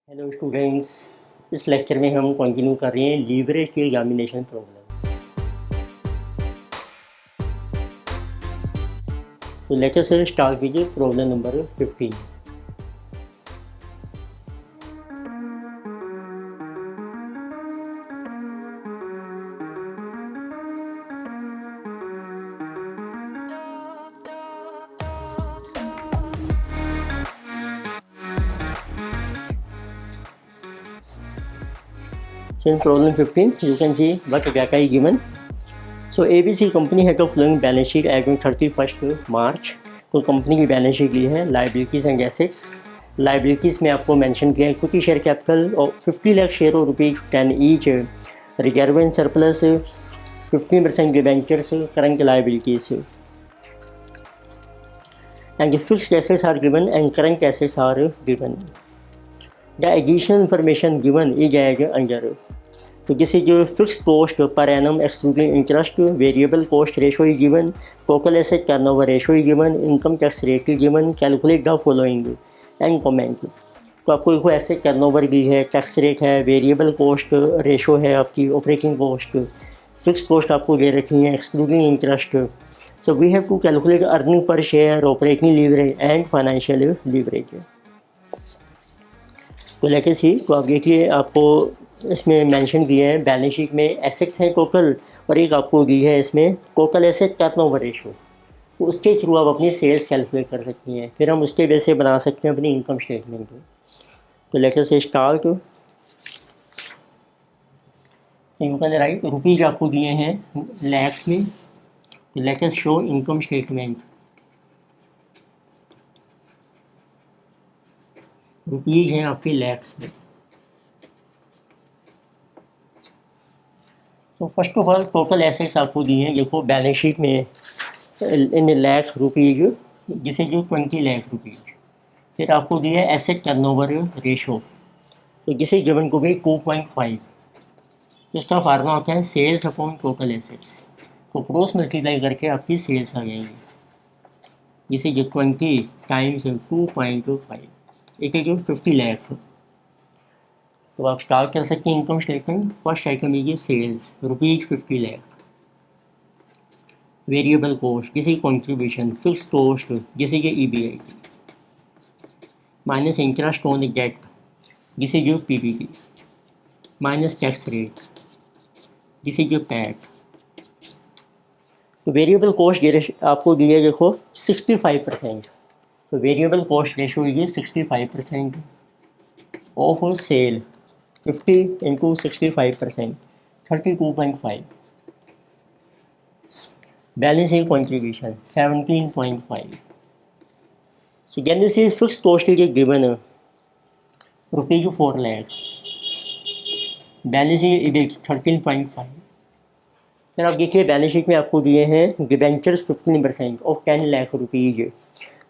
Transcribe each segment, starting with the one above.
Hello students. इस lecture में हम कंटिन्यू कर रहे हैं लीवरेज के एग्जामिनेशन प्रॉब्लम्स। तो लेक्चर से स्टार्ट कीजिए problem number 15। So in problem 15 you can see what data is given. So ABC company है तो following balance sheet as on 31 March. तो कंपनी की बैलेंस शीट ली है लाइबिलिटीज़ एंड एसेट्स। लाइबिलिटीज़ में आपको मेंशन किया है इक्विटी शेयर कैपिटल और 50 लाख शेयर और ₹10 each, reserve and surplus 15% debentures, current liabilities and the fixed assets are given and current assets are given. The additional information given is as under. तो जैसे जो fix cost per annum excluding interest, variable cost ratio is given, total asset turnover ratio is given, income tax rate is given, calculate the following and comment. तो आपको देखो asset turnover दी है, tax rate है, variable cost ratio है, आपकी operating cost, fix cost आपको दे रखी है excluding interest. So we have to calculate earning per share, operating leverage and financial leverage. तो लेके सी तो आप देखिए आपको इसमें मेंशन किए हैं बैलेंस शीट में एसेट्स हैं टोटल और एक आपको दी है इसमें टोटल एसेट टर्नओवर रेशो। तो उसके थ्रू आप अपनी सेल्स कैलकुलेट कर सकती हैं, फिर हम उसके बेस से बना सकते हैं अपनी इनकम स्टेटमेंट को। तो लेटर से start you can write rupees आपको दिए हैं लैक्स में। तो later show income statement, rupees हैं आपके लैक्स में। तो first of all total assets आपको दिए हैं, देखो बैलेंस शीट में इन लाख रुपीज़, जिसे जो 20 लाख रुपीज़। फिर आपको दिया है एसेट टर्नओवर रेशो, तो जिसे गिवन को भी 2.5। इसका फार्मूला होता है सेल्स अपॉन टोटल एसेट्स। तो क्रॉस मल्टीप्लाई करके आपकी सेल्स आ जाएंगी, जिसे जो 20 टाइम्स 2.5 एक 50 लाख। तो आप स्टार्ट कर सकते हैं इनकम स्टेटमेंट। फर्स्ट आइटम लीजिए सेल्स ₹50 लाख, वेरिएबल कॉस्ट जिसे कंट्रीब्यूशन, फिक्स कॉस्ट जिसे कि EBIT, minus interest on debt जिसे जो PBT, माइनस टैक्स रेट जिसे जो पैट। तो वेरिएबल कॉस्ट आपको दिया देखो 65%। तो वेरिएबल कॉस्ट रेशो ये 65% of sale, 50 into 65% 32.5। Balance in contribution 17.5। So can you see fix cost is given ₹4 lakh, balance is 13.5। फिर आप देखिए बैलेंस शीट में आपको दिए हैं डिबेंचर्स 15% ऑफ 10 लाख रुपीज़,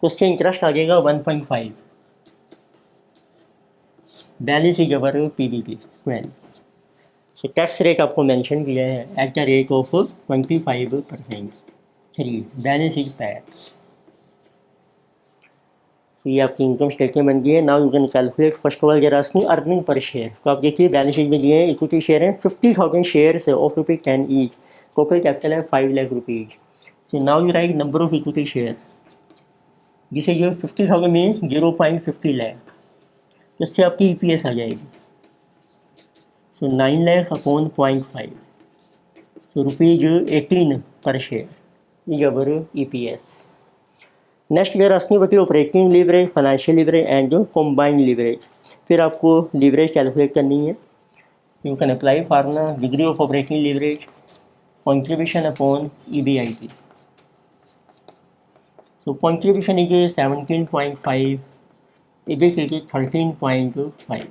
तो उससे इंटरेस्ट आ जाएगा 1.5। Balance is our PBT 12। So tax rate आपको मेंशन किया है at the rate of 25%। 3 balance is PAT. तो ये आपकी इनकम स्टेटमेंट बन गई है। Now you can calculate first of all जरा अर्निंग पर शेयर। तो आप देखिए बैलेंस शीट में दिए हैं इक्विटी शेयर हैं 50,000 shares of ₹10 each, total capital है 5 lakh rupees. So now you right number of equity share, जिसे ये 50,000 मीन्स 0.50 लाख, तो इससे आपकी EPS आ जाएगी। सो 9 lakh upon 0.5, so ₹18 per share is our EPS। Next year असनी बटी operating leverage, financial leverage and जो कॉम्बाइंड लीवरेज। फिर आपको लीवरेज कैलकुलेट करनी है। You can apply formula degree of operating leverage, contribution upon EBIT। So contribution is 17.5, EBIT is 13.5।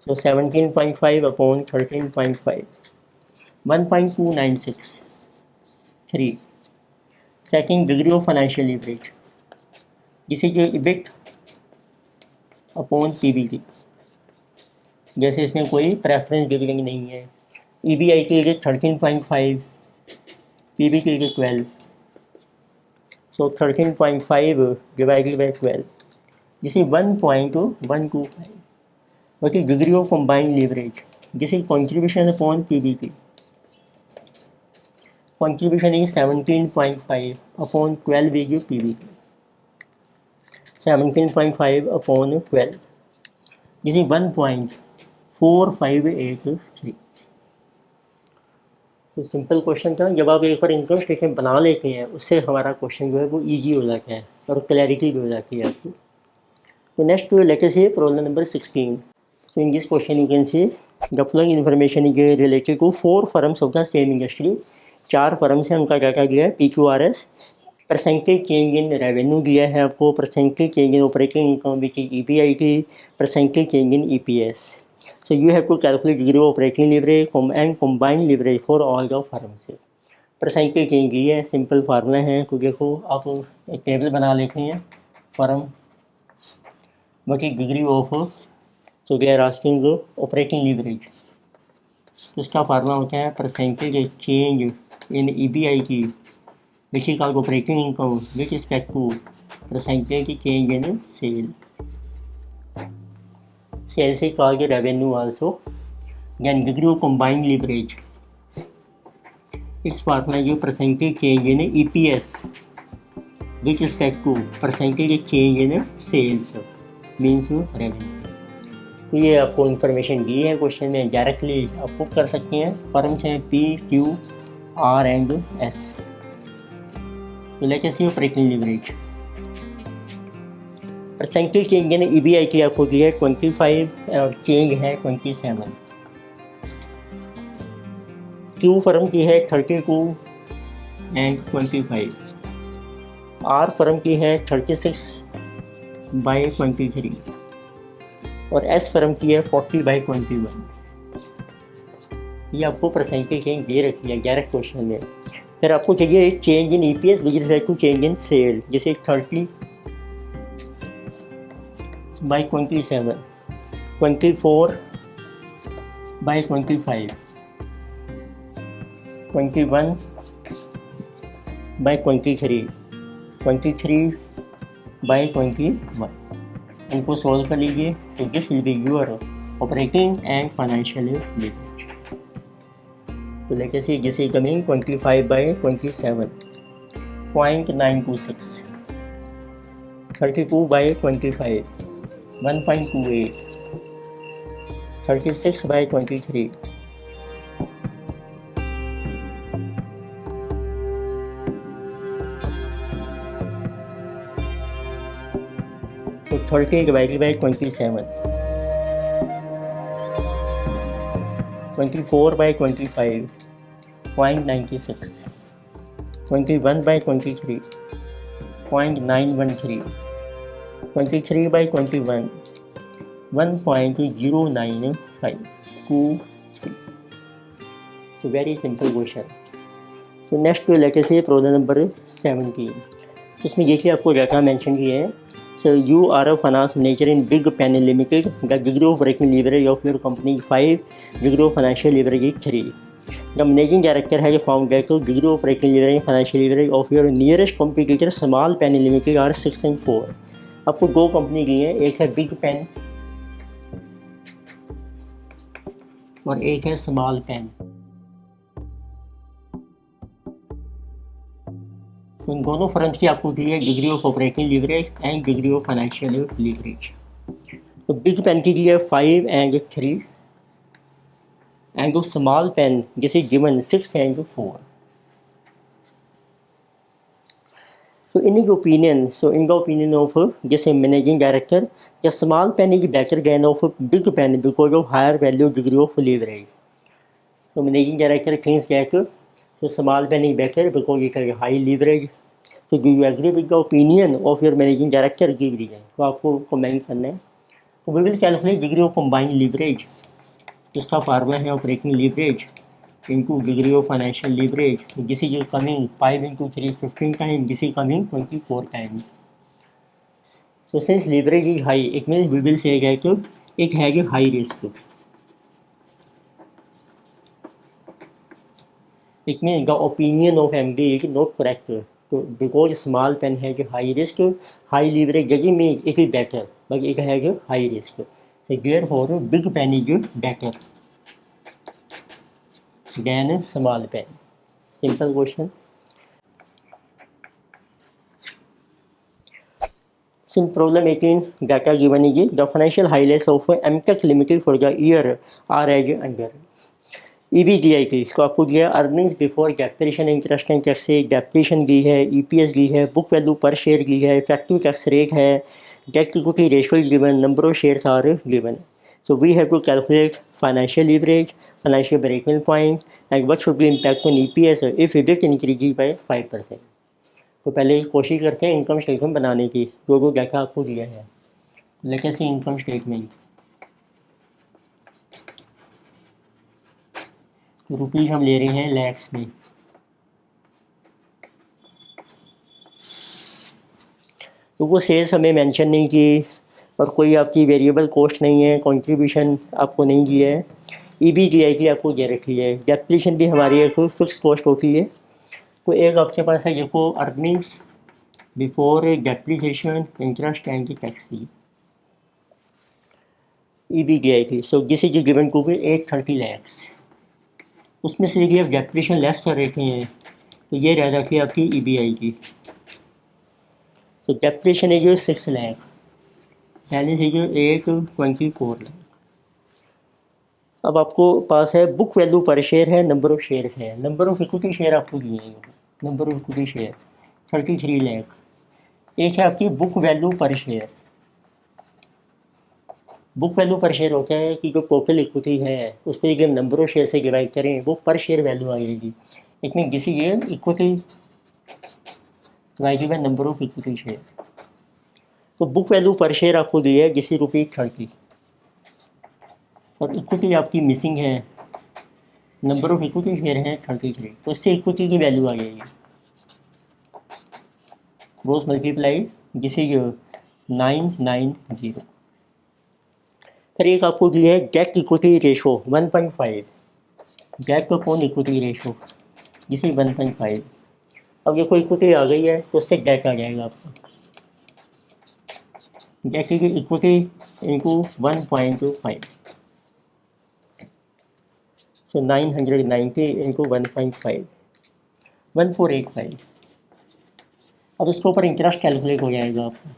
So 17.5 upon 13.5 1.296 3। Second degree of financial leverage, जिसे कि EBIT upon PBT। जैसे इसमें कोई प्रेफरेंस डिविडेंड नहीं है। EBIT is 13.5, PBT is 12। So 13.5 divided by 12 This is 1.125. What is degree of combined leverage? This is contribution upon PBT. Contribution is 17.5 upon 12 is PBT. 17.5 upon 12. This is 1.4583. तो simple question था। जब आप एक बार income statement बना लेते हैं उससे हमारा क्वेश्चन जो है वो इजी हो जाता है और क्लैरिटी भी हो जाती है आपको। तो next let us see problem number 16. So in this question you can see the following information is related to 4 firms of the same industry. 4 firms हैं, उनका डाटा दिया है PQRS, percentage change in revenue दिया है आपको, percentage change in operating income which is EBIT, percentage change in EPS. So you have to calculate degree of operating leverage and combined leverage for all the firms. Percentage change दिया है, simple formula है। तो देखो आप एक table बना लेते हैं firm what is degree of, so they are asking operating leverage. इसका फार्मूला होता है percentage change in EBIT which is called operating income which is equal to percentage change in sale. Sales is called revenue also. Then degree of combined leverage. Its formula is percentage change in EPS which is equal to percentage change in sales means revenue. तो ये आपको information दी है question में, directly आप put कर सकते हैं। Firms हैं PQR एंड S. तो let us see operating leverage. Percentage change in EBIT आपको दिया है 25 और चेंज है 27। Q फर्म की है 32 एंड 25। R फर्म की है 36/23 और S फर्म की है 40/21। ये आपको परसेंटेज चेंज दे रखी है डायरेक्ट क्वेश्चन में। फिर आपको चाहिए change in EPS which is to change in sale, जैसे 30/27, 24/25, 21/23, 23/21। इनको सॉल्व कर लीजिए तो this will be your operating and financial leverage. तो लेके सी दिस इज कमिंग 25/27, 0.926, 32/25, 1.28, 36/23, तो 30 divided by 27, 24/25, 0.96, 21/23, 0.913, 23/21, 1.09523. So very simple question. So next let us say problem number 17. इसमें देखिए आपको डाटा मेंशन किए हैं. So you are a finance manager in Big Pen Limited. The degree of operating leverage of your company is 5. Degree of financial leverage is 3. The managing director has found that the degree of operating leverage and financial leverage of your nearest competitor Small Pen Limited are 6 and 4. आपको दो company दी है, एक है big pen और एक है small pen. इन दोनों firms की आपको दी है degree of operating leverage and degree of financial leverage. तो बिग पेन की दी है 5 एंड 3 एंड स्मॉल पेन जिस is given 6 and 4. So in his opinion, in the opinion of जैसे managing director, the small pen is better than of big pen because of higher value degree of leverage. So managing director thinks that so small pen is better because it has high leverage. So do you agree with the opinion of your managing director? Give reason. तो आपको comment करना है. So we will calculate degree of combined leverage. इसका formula है operating leverage into degree of financial leverage. So this is coming 5 into 3 15 times. This is coming 24 times. So since leverage is high, it means we will say that it has a high risk. It means the opinion of MD is not correct. तो because small pen है जो high risk high leverage जगह में it is better बाकी एक है जो high risk therefore big pain is better than small pain simple question in problem 18 data given is the financial highlights of MTech Limited for the year are as under EBDIT इसको आपको दिया earnings before depreciation interest and tax depreciation दी है EPS दी है book value per share दी है effective tax rate है debt equity ratio is given number of shares are given so we have to calculate financial leverage financial break-even point and what should be impact on EPS if EBIT increases by 5%. तो पहले कोशिश करते हैं income statement बनाने की जो data आपको दिया है लेकिन से इनकम स्टेटमेंट रुपीज़ हम ले रहे हैं लैक्स में तो वो सेल्स हमें मेंशन नहीं की और कोई आपकी वेरिएबल कॉस्ट नहीं है कंट्रीब्यूशन आपको नहीं दिया है EBDIT आपको दे रखी है डेप्रिसिएशन भी हमारी एक फिक्स कॉस्ट होती है तो एक आपके पास है देखो earnings before depreciation interest and tax EBDIT so this is given to be 830 lakhs उसमें से यदि आप डेप्रिसिएशन लेस कर रहे हैं तो ये रह जाती है आपकी EBIT तो डेप्रिसिएशन है जो 6 लाख बैलेंस है जो 824 लाख अब आपको पास है बुक वैल्यू पर शेयर है नंबर ऑफ शेयर्स है नंबर ऑफ इक्विटी शेयर आपको दिए हैं number of equity share 33 lakh एक है आपकी book value per share book value per share होता है कि जो टोटल इक्विटी है उस पर अगर नंबर ऑफ शेयर से डिवाइड करें वो पर शेयर वैल्यू आएगी इट मीन किसी ये equity divided by number of equity share तो बुक वैल्यू पर शेयर आपको दी है जिससे ₹30 और इक्विटी आपकी मिसिंग है नंबर ऑफ इक्विटी शेयर है 33 तो इससे इक्विटी की वैल्यू आ जाएगी रोज मल्टीप्लाई जिसे 990 फिर एक आपको दिया है debt equity ratio 1.5 debt upon equity ratio जिसे 1.5 अब ये कोई इक्विटी आ गई है तो उससे डेट आ जाएगा आपका डेट की इक्विटी इंटू 1.5 सो 990 इंटू 1.5 1485 अब इसके ऊपर इंटरेस्ट कैलकुलेट हो जाएगा आपका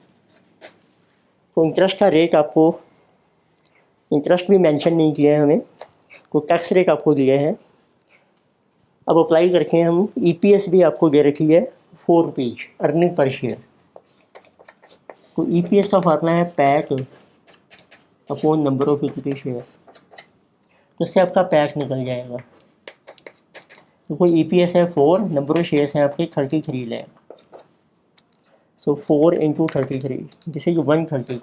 तो इंटरेस्ट का रेट आपको इंटरेस्ट भी मेंशन नहीं किया है हमें तो टैक्स रेट आपको दिया है अब अप्लाई करके हम EPS भी आपको दे रखी है ₹4 अर्निंग पर शेयर तो EPS का फार्मूला है pack upon number of equity share तो इससे आपका पैक निकल जाएगा तो कोई EPS है 4 नंबर ऑफ शेयर्स हैं आपके 33 लाख सो 4 इंटू 33 जिसे 132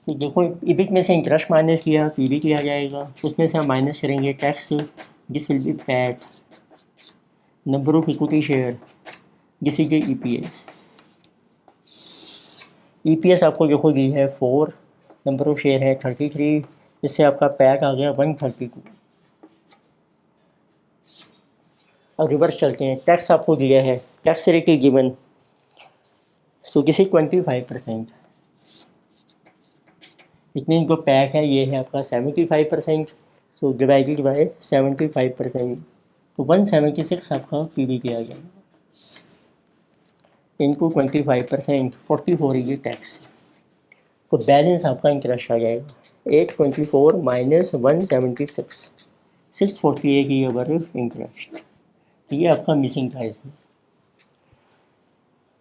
तो देखो EBIT में से इंटरेस्ट माइनस किया तो EBIT लिया जाएगा उसमें से हम माइनस करेंगे tax this will B PAT number of equity share जिसे कि EPS आपको देखो दी है 4 नंबर ऑफ शेयर है 33 इससे आपका पैक आ गया 132 अब रिवर्स चलते हैं टैक्स आपको दिया है tax rate is given so किसी 25% इट मीन जो पैक है ये है आपका 75% सो डिवाइडेड बाय 75% तो 176 आपका PBT आ जाएगा इनटू 25% 44 ये टैक्स तो बैलेंस आपका इंटरेस्ट आ जाएगा 824 माइनस 176 648 की ओवर इंटरेस्ट ये आपका मिसिंग था इसमें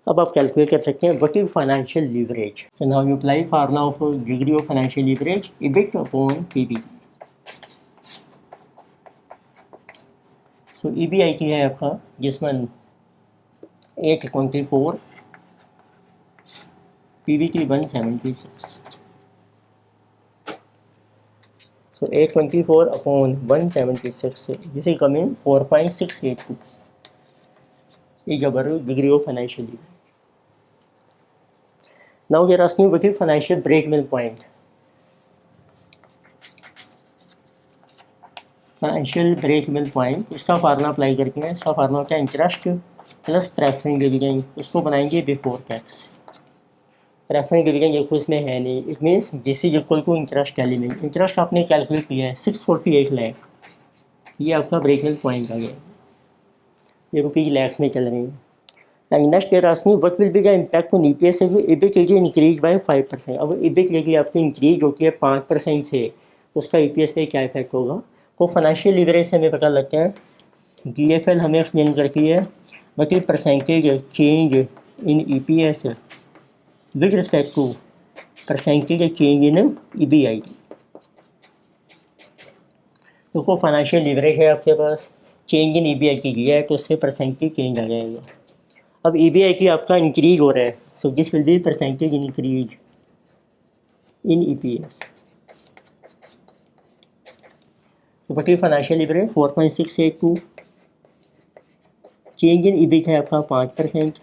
अब आप कैलकुलेट कर सकते हैं what is financial leverage so now you apply formula of degree of financial leverage EBIT upon PBT so EBIT है आपका जिसमें 824 PBT 176 सो 824 अपॉन 176 जिसे coming 4.682 is our degree of financial leverage. Now they are asking what is financial break-even point. Financial break even point इसका formula apply करके हैं इसका formula क्या interest plus preference dividend, उसको बनाएंगे बिफोर टैक्स। प्रेफरेंस डिविडेंड देखो इसमें है नहीं, it means this is equal to interest element. Interest आपने कैलकुलेट किया है 648 लाख, ये आपका ब्रेक पॉइंट आ गया, ये रुपये लैक्स में चल रहे हैं। And next year asking what will be the impact on EPS if EBIT increase by 5%। अब EBIT आपकी इंक्रीज होती है 5% से, तो उसका EPS पे क्या इफेक्ट होगा। तो फाइनेंशियल लीवरेज से हमें पता लगता है, DFL हमें एक्सप्लेन करती है मतलब percentage change in EPS with respect to percentage change in EBIT। तो फाइनेंशियल लीवरेज है आपके पास, चेंज इन EBIT दिया है तो उससे परसेंटेज चेंज आ जाएगा। अब EBIT आपका इंक्रीज हो रहा है, so this will be percentage increase in EPS। तो बटी financial leverage 4.682, change in EBIT है आपका 5%,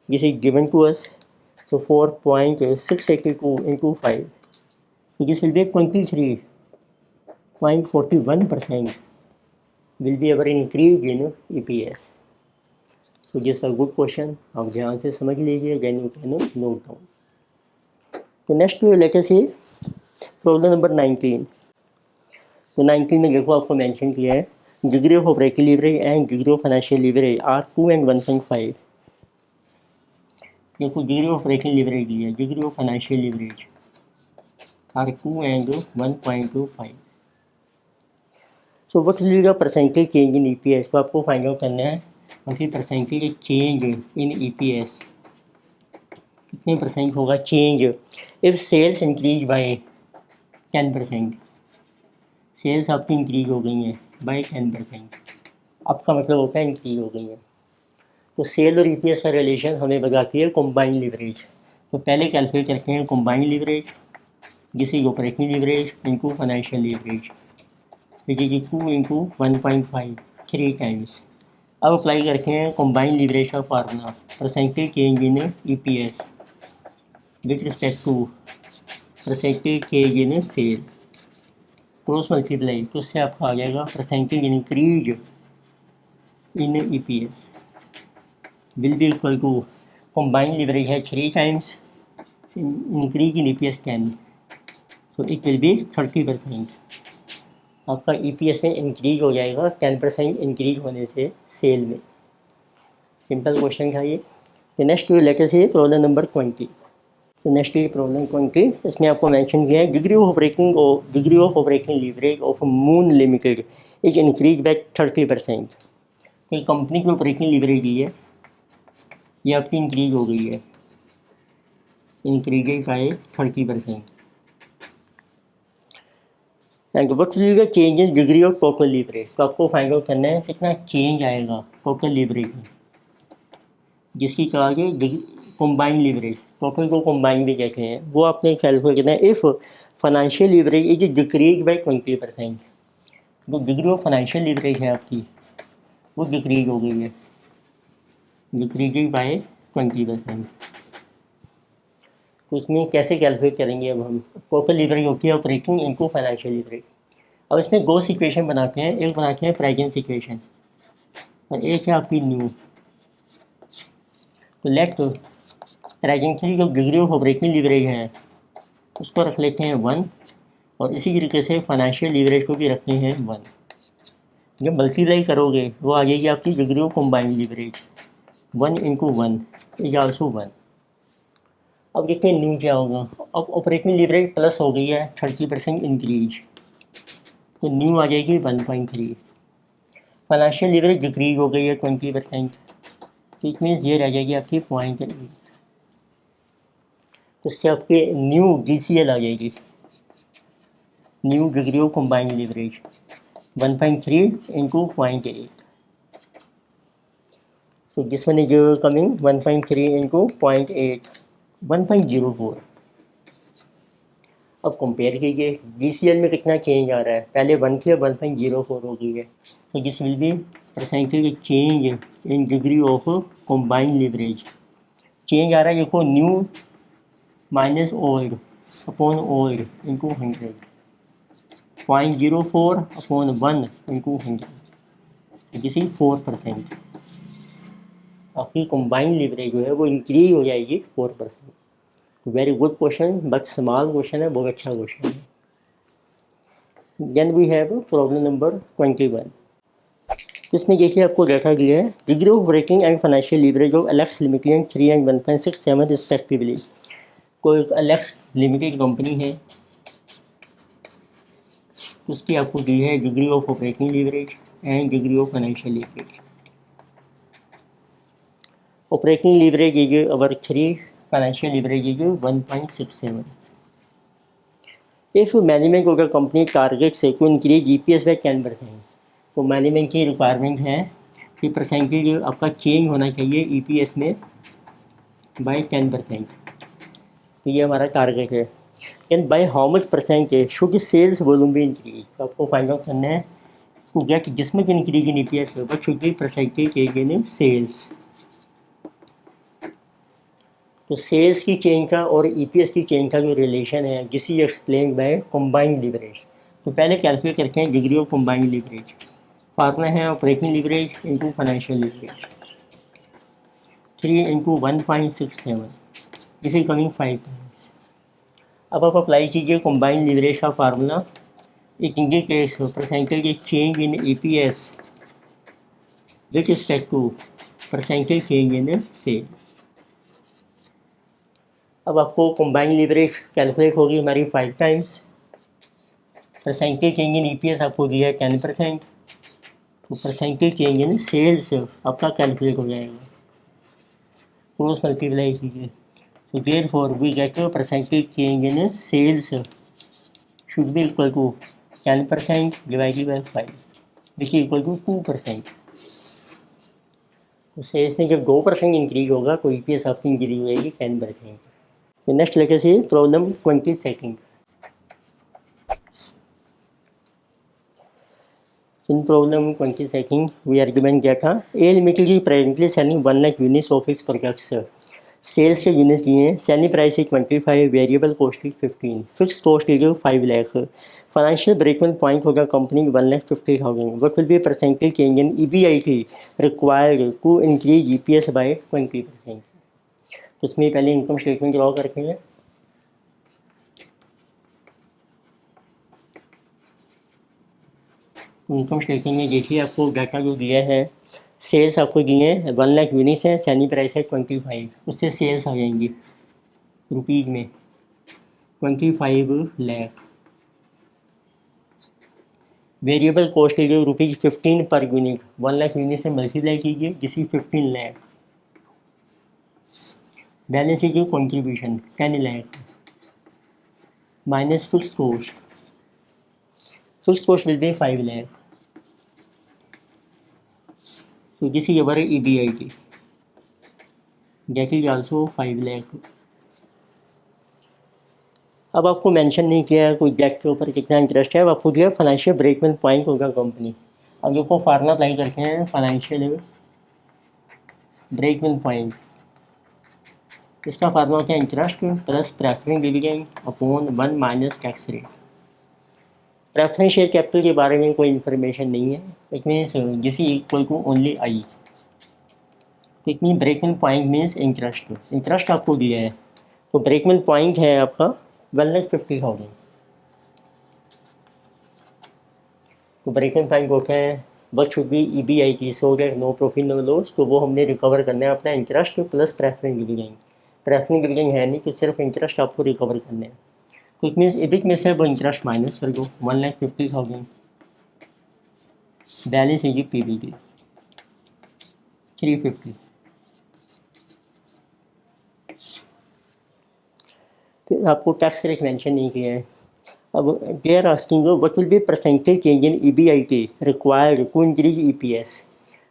जिस is given to us, so 4.682 into 5, so this will be 23.41% will be our increase in EPS. So this is a good question, आप ध्यान से समझ लीजिए, then you can note down. तो next let us see problem number 19। तो 19 में देखो आपको मेंशन किया है degree of operating leverage and degree of financial leverage are 2 and 1.5। देखो डिग्री ऑफ ऑपरेटिंग लीवरेज दी है, degree of financial leverage are 2 and 1.25। So what will be the percentage change in EPS, तो आपको find out करना है कि percentage change in EPS कितने percent होगा change if sales increase by 10%। Sales आपकी इंक्रीज हो गई हैं बाय 10%, आपका मतलब होता है इंक्रीज हो गई है। तो सेल और EPS का रिलेशन हमें बताती है कॉम्बाइन लीवरेज। तो पहले कैलकुलेट करते हैं कॉम्बाइन लीवरेज, जिस is operating leverage into financial leverage, which is 2 into 1.5 3 times. अब अप्लाई करते हैं कॉम्बाइन लीवरेज का formula, percentage change in EPS with respect to percentage change in sale, cross multiply, तो उससे आपका आ जाएगा percentage increase in EPS will be equal to combine leverage है 3 टाइम्स, इंक्रीज इन EPS 10, तो इट विल बी 30%। आपका EPS में increase हो जाएगा 10% इंक्रीज होने से सेल में। सिंपल क्वेश्चन था ये। तो नेक्स्ट लेटेस्ट है प्रॉब्लम नंबर 20। तो नेक्स्ट ये प्रॉब्लम 20, इसमें आपको मेंशन किया है degree of operating leverage of moon limited is increase by 30%। तो कंपनी की ऑपरेटिंग लीवरेज दी है, ये आपकी इंक्रीज हो गई है, increase by 30%। And what will be the change in degree of total leverage, तो आपको फाइंड आउट करना है कितना चेंज आएगा टोटल लीवरेज में, जिसकी कहा गई कॉम्बाइन लीवरेज, टोटल को कॉम्बाइन भी कहते हैं, वो आपने कैलकुलेट करना है if financial leverage is decrease by 20%। जो डिग्री ऑफ फाइनेंशियल लीवरेज है आपकी वो डिक्रीज हो गई है, डिक्रीज बाय 20%। तो इसमें कैसे कैलकुलेट करेंगे अब हम, टोटल लीवरेज होती है ऑपरेटिंग इनटू फाइनेंशियल लीवरेज। अब इसमें दो इक्वेशन बनाते हैं, एक बनाते हैं प्रेजेंस इक्वेशन और एक है आपकी न्यू। तो लेट प्रेजेंटली जो डिग्री ऑफ ऑपरेटिंग लीवरेज है उसको रख लेते हैं 1, और इसी तरीके से फाइनेंशियल लीवरेज को भी रखते हैं 1। जब मल्टीप्लाई करोगे वो आ जाएगी आपकी degree of combined leverage, 1 into 1 is also 1। अब देखते हैं न्यू क्या होगा। अब ऑपरेटिंग लीवरेज प्लस हो गई है 30% इंक्रीज, तो न्यू आ जाएगी 1.3। फाइनेंशियल लीवरेज डिक्रीज हो गई है 20%, तो इट मीन्स ये रह जाएगी आपकी 0.8। तो इससे आपके न्यू DCL आ जाएगी, new degree of combined leverage 1.3 into 0.8। So this one is coming 1.3 into 0.8, 1.04। अब कंपेयर कीजिए DCL में कितना चेंज आ रहा है, पहले 1 थी 1.04 हो गई है। तो this will be percentage change in degree of combined leverage. Change आ रहा है देखो, new minus old upon old into 100, 0.04 upon 1 into 100, this is 4%। आपकी कंबाइंड लीवरेज जो है वो इंक्रीज हो जाएगी 4%। Very good question, but small question है, बहुत अच्छा क्वेश्चन है। Then we have problem number 21। इसमें देखिए आपको डाटा दिया है, degree of breaking and financial leverage of Alex limited 3 and 1.67 respectively. कोई एलेक्स लिमिटेड कंपनी है, उसकी आपको दी है degree of operating leverage and degree of financial leverage. Operating leverage is over 3, financial leverage is 1.67. If management of the company targets to increase EPS by 10%, तो management की requirement है कि percentage आपका चेंज होना चाहिए EPS में by 10%, तो ये हमारा टारगेट है। And by how much percentage should sales volume भी इंक्रीज, तो आपको फाइंड आउट करना है टू गेट जिस much increase in EPS but should be percentage change in sales. तो सेल्स की चेंज का और EPS की चेंज का जो रिलेशन है, this is explain by combined leverage. तो पहले कैलकुलेट करते हैं degree of combined leverage. Formula है operating leverage into financial leverage, 3 into 1.67, this is coming 5 times. अब आप अप्लाई कीजिए कंबाइंड लीवरेज का फार्मूला। एक indicates percentage change in EPS with respect to percentage change in sale. अब आपको combined leverage calculate होगी हमारी 5 times. Percentage change in EPS आपको दिया है 10%, तो परसेंटेज चेंज इन सेल्स आपका कैलकुलेट हो जाएगा, क्रॉस मल्टीप्लाई कीजिए। तो therefore we get percentage change in sales should be equal to 10% divided by 5, which is equal to 2%। तो सेल्स में जब 2% इंक्रीज होगा तो EPS आपकी इंक्रीज हो जाएगी 10%। तो नेक्स्ट लेके से problem 22। In problem 22, we are given क्या था, A Limited is presently selling 1 lakh units of its products। Sales के यूनिट्स दिए हैं, सेलिंग प्राइस है 25, वेरिएबल कॉस्ट है 15, फिक्स कॉस्ट है 5 लाख। फाइनेंशियल ब्रेकइवन पॉइंट होगा company 1,50,000। What will be percentage change in EBIT required to increase EPS by 20%। तो इसमें पहले इनकम स्टेटमेंट ड्रॉ करते हैं। इनकम स्टेटमेंट में देखिए आपको डाटा जो दिया है, सेल्स आपको दिए हैं 1 लाख यूनिट्स हैं, सेलिंग प्राइस है 25, उससे सेल्स आ जाएंगी रुपीज़ में 25 लाख। वेरिएबल कॉस्ट है जो ₹15 पर यूनिट, 1 लाख यूनिट से मल्टीप्लाई कीजिए, जिसकी 15 लाख। बैलेंस है जो contribution 10 lakh minus fix cost, fix cost will be 5 lakh. So this is our EBIT, that is also 5 lakh. अब आपको मेंशन नहीं किया है कोई डेट के ऊपर कितना इंटरेस्ट है, अब आपको दिया फाइनेंशियल ब्रेकइवन पॉइंट होगा कंपनी। अब जो को फार्मूला अप्लाई करते हैं, फाइनेंशियल ब्रेकइवन पॉइंट, इसका फार्मूला क्या, interest plus preference dividend upon 1 minus tax rate. Preference share capital के बारे में कोई इन्फॉर्मेशन नहीं है, it means this is equal to only I. It mean break even point means interest, interest आपको दिया है, तो ब्रेकइवन पॉइंट है आपका 1,50,000। तो ब्रेकइवन पॉइंट होता है but should be EBIT so that no profit no loss, तो वो हमने रिकवर करना है अपना interest plus preference dividend. Preference dividend है नहीं, तो सिर्फ इंटरेस्ट आपको रिकवर करना है। तो इट मीन्स EBIT में से वो इंटरेस्ट माइनस कर दो 1,50,000, बैलेंस है PBT 350। फिर आपको टैक्स रेट मेंशन नहीं किया है। अब they are asking what will be percentage change in EBIT required to increase EPS।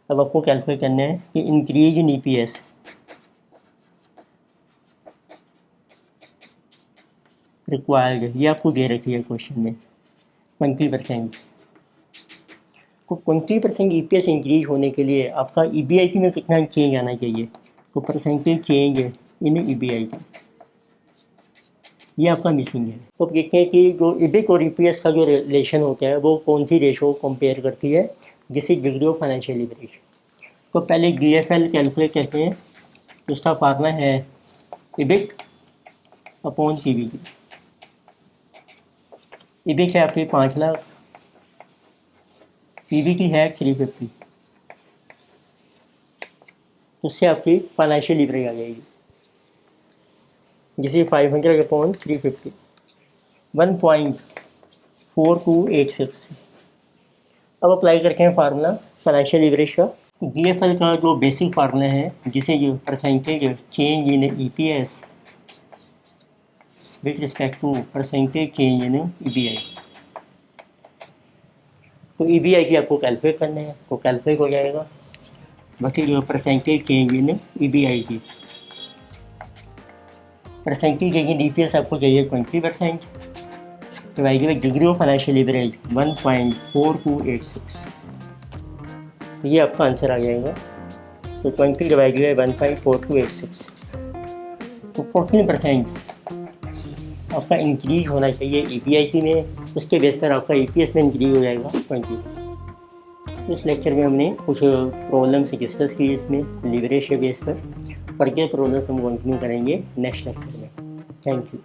अब आपको कैलकुलेट करना है कि इंक्रीज इन EPS रिक्वायर्ड, ये आपको दे रखी है क्वेश्चन में 20%। तो 20% EPS इंक्रीज होने के लिए आपका EBIT में कितना चेंज आना चाहिए, तो परसेंटेज चेंज इन EBIT ये आपका मिसिंग है। तो अब देखते हैं कि जो EBIT और EPS का जो रिलेशन होता है वो कौन सी रेशो कंपेयर करती है, जिससे डिग्री ऑफ फाइनेंशियल लीवरेज। तो पहले DFL कैलकुलेट करते हैं। उसका फार्मूला है EBIT अपॉन PBT। EBIT है आपकी 5 लाख, PBT है 350। उससे आपकी फाइनेंशियल लीवरेज आ जाएगी, जिसे 500 अपॉन 350 1.4286। अब अप्लाई करके हैं फार्मूला फाइनेंशियल लीवरेज का। DFL का जो बेसिक फार्मूला है, जिसे जो percentage change in EPS with respect to percentage change in EBI। तो EBI की आपको कैलकुलेट करना है, तो कैलकुलेट हो जाएगा। बाकी जो परसेंटेज चेंज इन EBI की परसेंटेज चेंज इन EPS आपको चाहिए 20%, divided by degree of financial leverage 1.4286। ये आपका आंसर आ जाएगा। तो 20 डिवाइडेड बाई 1.4286, तो 14% आपका इंक्रीज होना चाहिए EPI में। उसके बेस पर आपका EPS में इंक्रीज हो जाएगा 20। इस लेक्चर में हमने कुछ प्रॉब्लम्स डिस्कस की इसमें लीवरेज के बेस पर, और ये प्रॉब्लम्स हम कंटिन्यू करेंगे नेक्स्ट लेक्चर में। Thank you.